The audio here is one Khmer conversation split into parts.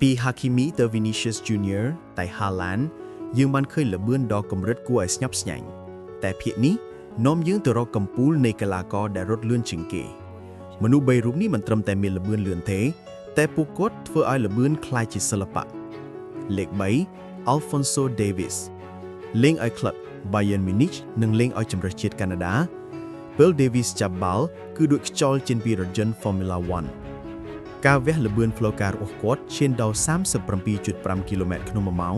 ពីហាគីមីទៅ Vinicius Junior តែ Haaland យើងបានឃើញល្បឿនដ៏កម្រិតគួរឲ្យស្ញប់ស្ញែងតែភាគនេះនាំយើងទៅរកកំពូលនៃកីឡាករដែលរត់លឿនជាងគេមនុស្ស3រូបនេះមិនត្រឹមតែមានល្បឿនលឿនទេតែពួកគាត់ធ្វើឲ្យល្បឿនคล้ายជាសិល្បៈលេខ3 Alphonso Davies លេងឲ្យក្លឹប Bayern Munich និងលេងឲ្យជម្រើសជាតិកាណាដាពេល Davies ចាប់បាល់គឺដូចខ្យល់ចេញពីរថយន្ត Formula 1ការវះល្បឿនផ្លូវការរបស់គាត់ឈានដល់ 37.5 គីឡូម៉ែត្រក្នុង1ម៉ោង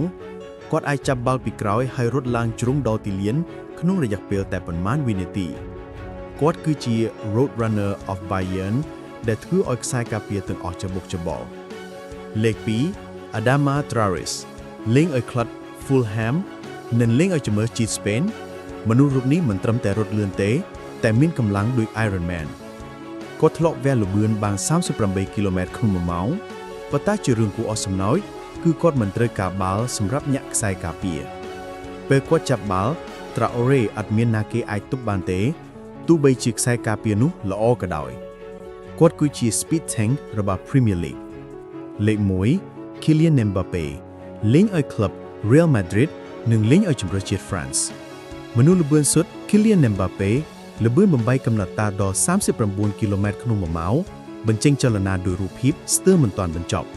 គាត់អាចចាប់បាល់ពីក្រោយហើយរត់ឡើងជ្រុងដល់ទីលានក្នុងរយៈពេលតែប៉ុន្មានវិនាទីគាត់គឺជា Road Runner of Bayern ដែលធ្វើឲ្យខ្សែការពារទាំងអស់ច្បុកច្បល់លេខ2 Adama Traoré លេងឲ្យក្លឹប Fulham និងលេងឲ្យជំរឿជាតិ Spain មនុស្សរូបនេះមិនត្រឹមតែរត់លឿនទេតែមានកម្លាំងដូច Iron Man គាត់ធ្លាប់វះល្បឿនបាន38គីឡូម៉ែត្រក្នុង1ម៉ោងប៉ុន្តែជារឿងគួរឲ្យសំណោចគឺគាត់មិនត្រូវការបាល់សម្រាប់ញាក់ខ្សែការពារពេលគាត់ចាប់បាល់ Traoré អត់មានណាគេអាចទប់បានទេទោះបីជាខ្សែការពារនោះល្អក៏ដោយគាត់គឺជា Speed Tank របស់ Premier League លេខ1 Kylian Mbappé លេងឲ្យក្លឹប Real Madrid និងលេងឲ្យជម្រើសជាតិ France មនុស្សល្បឿនសុទ្ធ Kylian Mbappé ល្បឿនបំបីកំណត់តាដល់39គីឡូម៉ែត្រក្នុង1ម៉ោងបញ្ចេញចលនាដោយរូបភាពស្ទើរមិនទាន់បញ្ចប់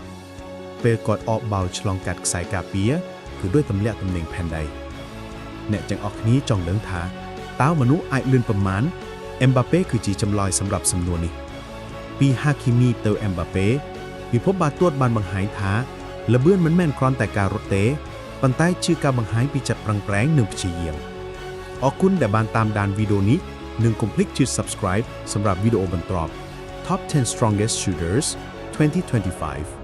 ពេលគាត់អបបាល់ឆ្លងកាត់ខ្សែការពារគឺដោយទម្លាក់ទំនេរផែនដីអ្នកទាំងអស់គ្នាចង់ដឹងថាតើមនុស្សអាចលឿនប៉ុន្មាន Mbappé គឺជាចម្លើយសម្រាប់សំណួរនេះពី Hakimi ទៅ Mbappé ពិភពបាល់ទាត់បានបង្ហាញថាល្បឿនមិនមែនគ្រាន់តែការរត់ទេប៉ុន្តែជាការបង្ហាញពីចិត្តប្រឹងប្រែងនិងព្យាយាមអរគុណដែលបានតាមដានវីដេអូនេះនិងកុំភ្លេចចុច Subscribe សម្រាប់វីដេអូបន្ទាប់ Top 10 Strongest Shooters 2025